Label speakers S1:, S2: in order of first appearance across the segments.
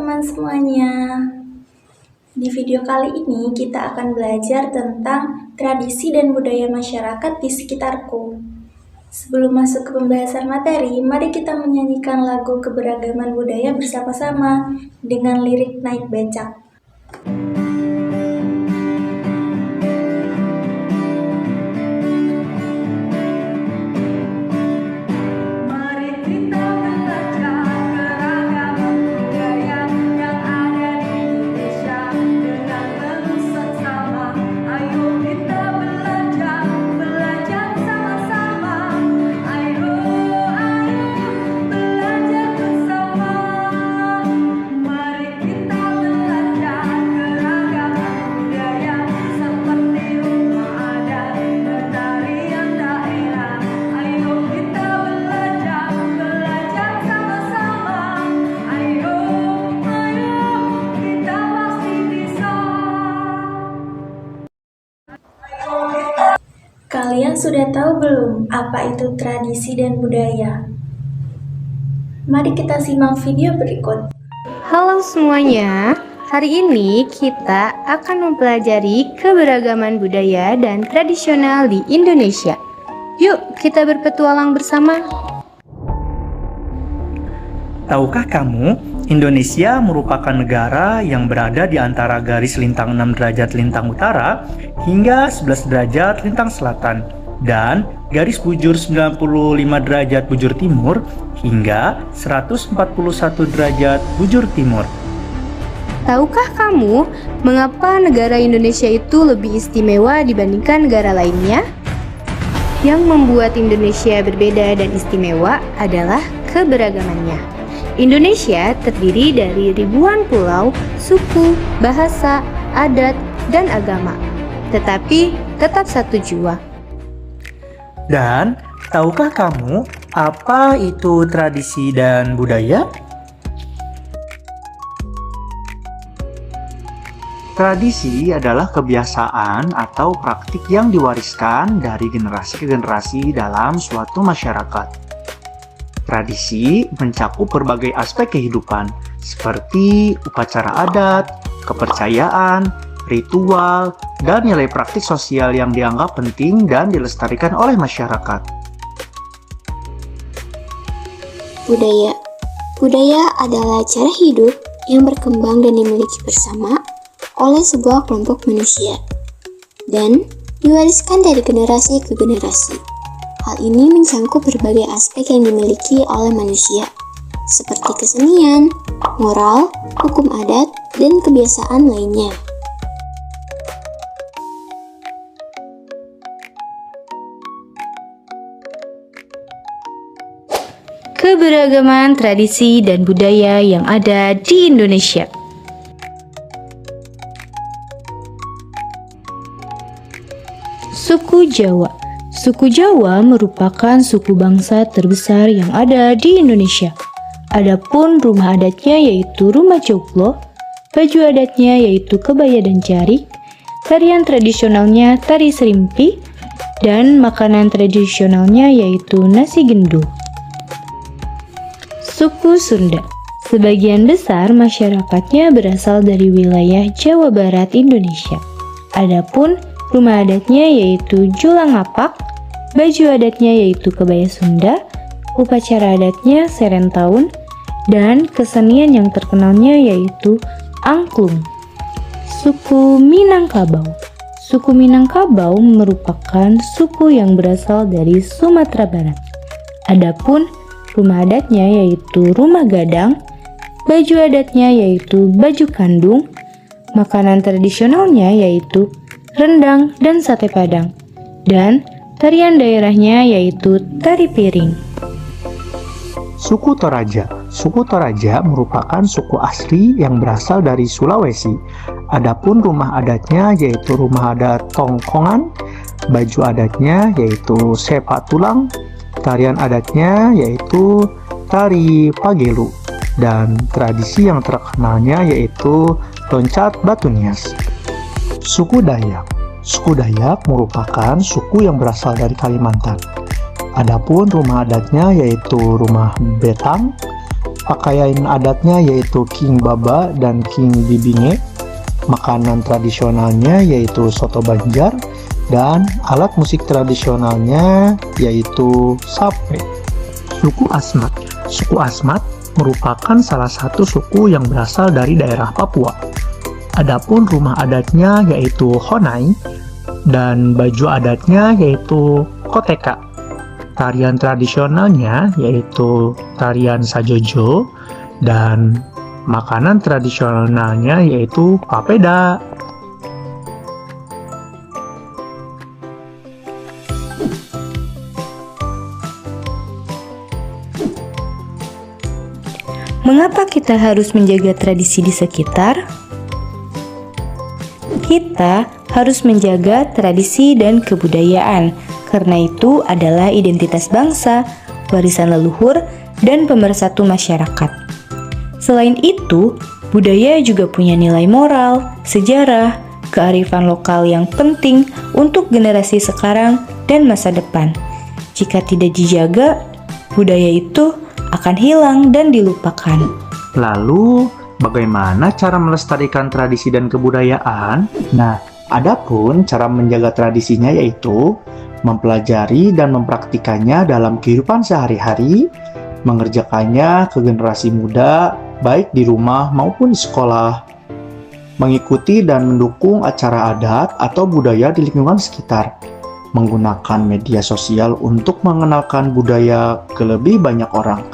S1: teman-teman semuanya. Di video kali ini kita akan belajar tentang tradisi dan budaya masyarakat di sekitarku. Sebelum masuk ke pembahasan materi, mari kita menyanyikan lagu Keberagaman Budaya bersama-sama dengan lirik Naik Becak. Kalian sudah tahu belum apa itu tradisi dan budaya? Mari kita simak video berikut.
S2: Halo semuanya, hari ini kita akan mempelajari keberagaman budaya dan tradisional di Indonesia. Yuk kita berpetualang bersama.
S3: Tahukah kamu, Indonesia merupakan negara yang berada di antara garis lintang 6 derajat lintang utara hingga 11 derajat lintang selatan dan garis bujur 95 derajat bujur timur hingga 141 derajat bujur timur.
S2: Tahukah kamu mengapa negara Indonesia itu lebih istimewa dibandingkan negara lainnya? Yang membuat Indonesia berbeda dan istimewa adalah keberagamannya. Indonesia terdiri dari ribuan pulau, suku, bahasa, adat, dan agama, tetapi tetap satu jua.
S3: Dan tahukah kamu apa itu tradisi dan budaya? Tradisi adalah kebiasaan atau praktik yang diwariskan dari generasi ke generasi dalam suatu masyarakat. Tradisi mencakup berbagai aspek kehidupan, seperti upacara adat, kepercayaan, ritual, dan nilai praktik sosial yang dianggap penting dan dilestarikan oleh masyarakat.
S4: Budaya adalah cara hidup yang berkembang dan dimiliki bersama oleh sebuah kelompok manusia dan diwariskan dari generasi ke generasi. Hal ini mencangkup berbagai aspek yang dimiliki oleh manusia, seperti kesenian, moral, hukum adat, dan kebiasaan lainnya.
S2: Keberagaman tradisi dan budaya yang ada di Indonesia. Suku Jawa. Suku Jawa merupakan suku bangsa terbesar yang ada di Indonesia. Adapun rumah adatnya yaitu rumah joglo, baju adatnya yaitu kebaya dan jarik, tarian tradisionalnya tari serimpi, dan makanan tradisionalnya yaitu nasi gendul. Suku Sunda. Sebagian besar masyarakatnya berasal dari wilayah Jawa Barat Indonesia. Adapun rumah adatnya yaitu julang ngapak, baju adatnya yaitu kebaya Sunda, upacara adatnya serentahun, dan kesenian yang terkenalnya yaitu angklung. Suku Minangkabau. Suku Minangkabau merupakan suku yang berasal dari Sumatera Barat. Adapun rumah adatnya yaitu rumah gadang, baju adatnya yaitu baju kandung, makanan tradisionalnya yaitu rendang dan sate padang, dan tarian daerahnya yaitu tari piring.
S3: Suku Toraja. Suku Toraja merupakan suku asli yang berasal dari Sulawesi. Adapun rumah adatnya yaitu rumah adat Tongkongan, baju adatnya yaitu sepak tulang, tarian adatnya yaitu tari pagelu, dan tradisi yang terkenalnya yaitu loncat batu nias. Suku Dayak. Suku Dayak merupakan suku yang berasal dari Kalimantan. Adapun rumah adatnya yaitu rumah betang, Pakaian adatnya yaitu King Baba dan King Bibinge. Makanan tradisionalnya yaitu soto Banjar, dan alat musik tradisionalnya yaitu sape. Suku Asmat. Suku Asmat merupakan salah satu suku yang berasal dari daerah Papua. Adapun rumah adatnya yaitu Honai dan baju adatnya yaitu Koteka. Tarian tradisionalnya yaitu tarian Sajojo, dan makanan tradisionalnya yaitu papeda.
S2: Mengapa kita harus menjaga tradisi di sekitar? Kita harus menjaga tradisi dan kebudayaan, karena itu adalah identitas bangsa, warisan leluhur, dan pemersatu masyarakat. Selain itu, budaya juga punya nilai moral, sejarah, kearifan lokal yang penting untuk generasi sekarang dan masa depan. Jika tidak dijaga, budaya itu akan hilang dan dilupakan.
S3: Lalu, bagaimana cara melestarikan tradisi dan kebudayaan? Nah, adapun cara menjaga tradisinya yaitu mempelajari dan mempraktikannya dalam kehidupan sehari-hari, mengerjakannya ke generasi muda, baik di rumah maupun di sekolah, mengikuti dan mendukung acara adat atau budaya di lingkungan sekitar, menggunakan media sosial untuk mengenalkan budaya ke lebih banyak orang.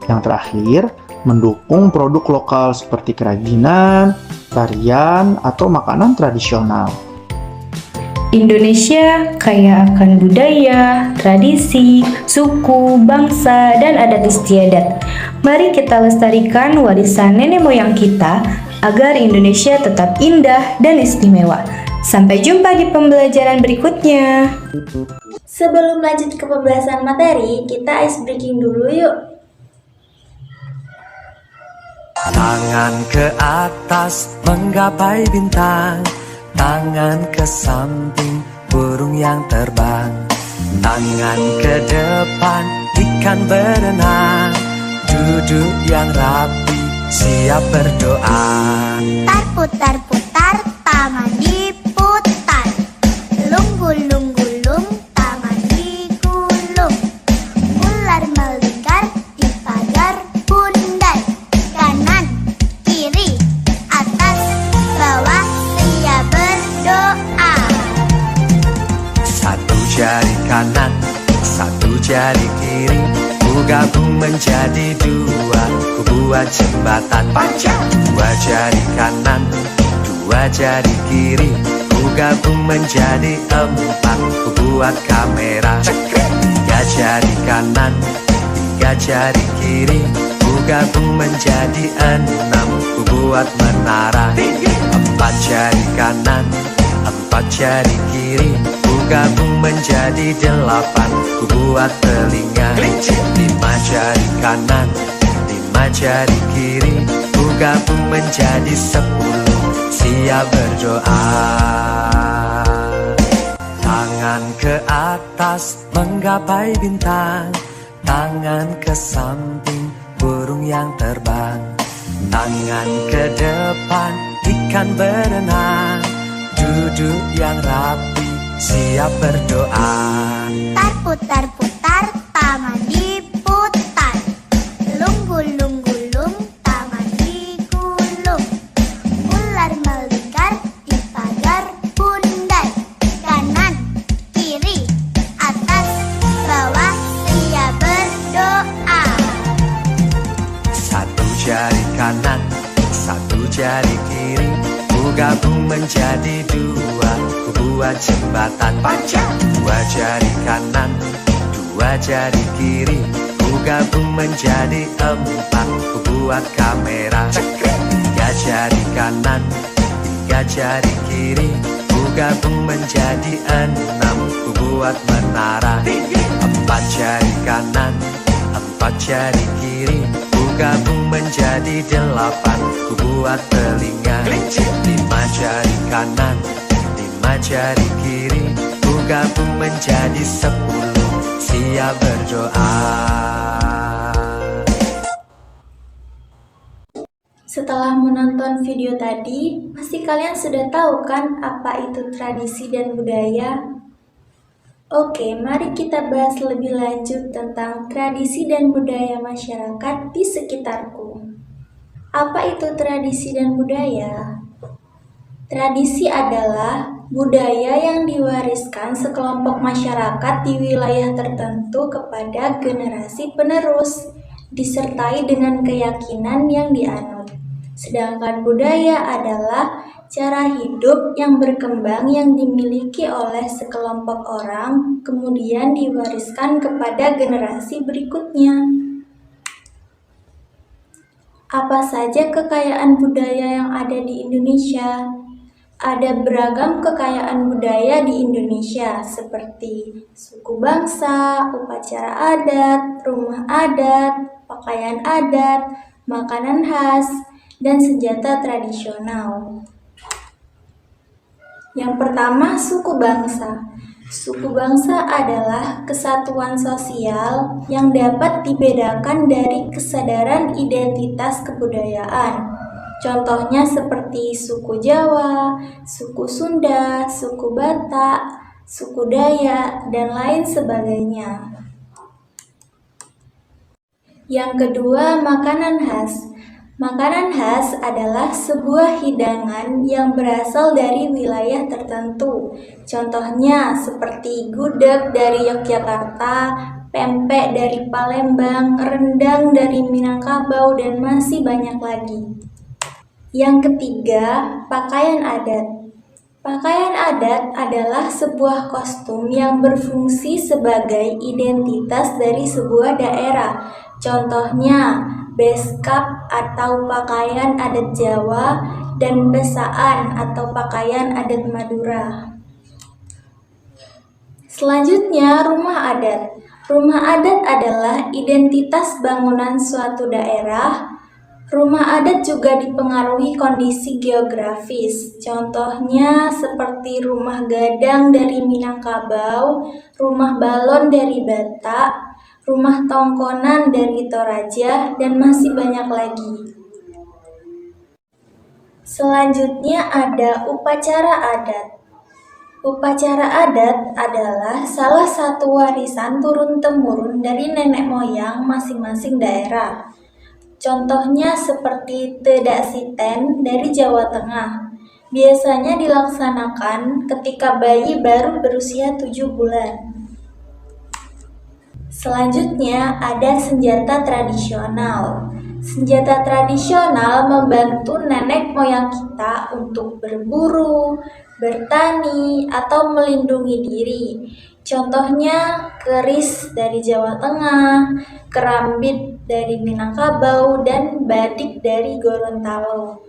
S3: Yang terakhir, mendukung produk lokal seperti kerajinan, tarian, atau makanan tradisional.
S2: Indonesia kaya akan budaya, tradisi, suku, bangsa, dan adat istiadat. Mari kita lestarikan warisan nenek moyang kita agar Indonesia tetap indah dan istimewa. Sampai jumpa di pembelajaran berikutnya.
S1: Sebelum lanjut ke pembahasan materi, kita ice breaking dulu yuk.
S5: Tangan ke atas menggapai bintang, tangan ke samping burung yang terbang, tangan ke depan ikan berenang, duduk yang rapi siap berdoa.
S6: Putar-putar tangan diputar, lung-gulung-gulung tangan digulung, ular melingkar di pagar bundar, kanan, kiri, atas, bawah, siap berdoa.
S5: Satu jari kanan, satu jari kiri, ku gabung menjadi dua, ku buat jembatan panjang. Dua jari kanan, dua jari kiri, ku gabung menjadi empat, ku buat kamera. Tiga jari kanan, tiga jari kiri, ku gabung menjadi enam, ku buat menara. Empat jari kanan, empat jari kiri, ku gabung menjadi delapan, ku buat telinga. Lima jari kanan, lima jari kiri, ku gabung menjadi 10, siap berdoa. Tangan ke atas menggapai bintang, tangan ke samping burung yang terbang, tangan ke depan ikan berenang, duduk yang rapi siap berdoa.
S6: Putar-putar tangan diputar, lung-gulung-gulung tangan digulung, ular melingkar di pagar bundar, kanan, kiri, atas, bawah, siap berdoa.
S5: Satu jari kanan, satu jari kiri, ku gabung menjadi dua, ku buat jembatan panjang. Dua jari kanan, dua jari kiri, ku gabung menjadi empat, ku buat kamera. Tiga jari kanan, tiga jari kiri, ku gabung menjadi enam, ku buat menara. Empat jari kanan, empat jari kiri, ku gabung menjadi delapan, ku buat telinga. Lima jari kanan, lima jari kiri, ku gabung menjadi 10, siap berdoa.
S1: Setelah menonton video tadi, pasti kalian sudah tahu kan apa itu tradisi dan budaya? Oke, mari kita bahas lebih lanjut tentang tradisi dan budaya masyarakat di sekitarku. Apa itu tradisi dan budaya? Tradisi adalah budaya yang diwariskan sekelompok masyarakat di wilayah tertentu kepada generasi penerus, disertai dengan keyakinan yang dianut. Sedangkan budaya adalah cara hidup yang berkembang yang dimiliki oleh sekelompok orang, kemudian diwariskan kepada generasi berikutnya. Apa saja kekayaan budaya yang ada di Indonesia? Ada beragam kekayaan budaya di Indonesia, seperti suku bangsa, upacara adat, rumah adat, pakaian adat, makanan khas, dan senjata tradisional. Yang pertama, suku bangsa. Suku bangsa adalah kesatuan sosial yang dapat dibedakan dari kesadaran identitas kebudayaan. Contohnya seperti suku Jawa, suku Sunda, suku Batak, suku Dayak, dan lain sebagainya. Yang kedua, makanan khas. Makanan khas adalah sebuah hidangan yang berasal dari wilayah tertentu. Contohnya seperti gudeg dari Yogyakarta, pempek dari Palembang, rendang dari Minangkabau, dan masih banyak lagi. Yang ketiga, pakaian adat. Pakaian adat adalah sebuah kostum yang berfungsi sebagai identitas dari sebuah daerah. Contohnya, beskap atau pakaian adat Jawa dan besaan atau pakaian adat Madura. Selanjutnya, rumah adat. Rumah adat adalah identitas bangunan suatu daerah. Rumah adat juga dipengaruhi kondisi geografis. Contohnya seperti rumah gadang dari Minangkabau, rumah balon dari Batak, rumah tongkonan dari Toraja, dan masih banyak lagi. Selanjutnya ada upacara adat. Upacara adat adalah salah satu warisan turun-temurun dari nenek moyang masing-masing daerah. Contohnya seperti Tedak Siten dari Jawa Tengah. Biasanya dilaksanakan ketika bayi baru berusia 7 bulan. Selanjutnya ada senjata tradisional. Senjata tradisional membantu nenek moyang kita untuk berburu, bertani, atau melindungi diri. Contohnya keris dari Jawa Tengah, kerambit dari Minangkabau, dan batik dari Gorontalo.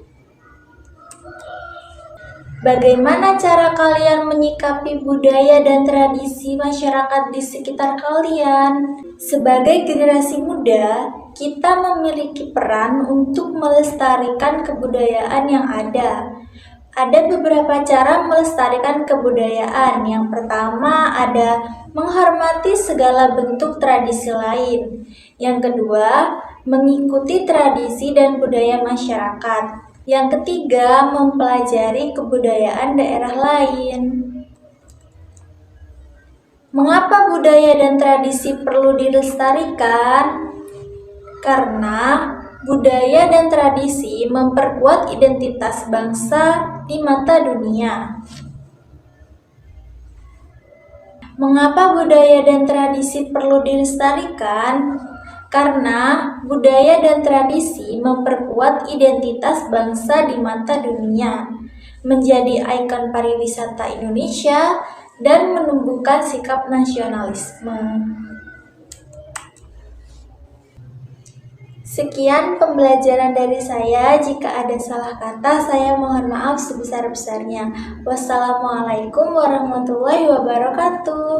S1: Bagaimana cara kalian menyikapi budaya dan tradisi masyarakat di sekitar kalian? Sebagai generasi muda, kita memiliki peran untuk melestarikan kebudayaan yang ada. Ada beberapa cara melestarikan kebudayaan. Yang pertama ada menghormati segala bentuk tradisi lain. Yang kedua, mengikuti tradisi dan budaya masyarakat. Yang ketiga, mempelajari kebudayaan daerah lain. Mengapa budaya dan tradisi perlu dilestarikan? Karena budaya dan tradisi memperkuat identitas bangsa di mata dunia. Mengapa budaya dan tradisi perlu dilestarikan? Karena budaya dan tradisi memperkuat identitas bangsa di mata dunia, menjadi ikon pariwisata Indonesia, dan menumbuhkan sikap nasionalisme. Sekian pembelajaran dari saya. Jika ada salah kata, saya mohon maaf sebesar-besarnya. Wassalamualaikum warahmatullahi wabarakatuh.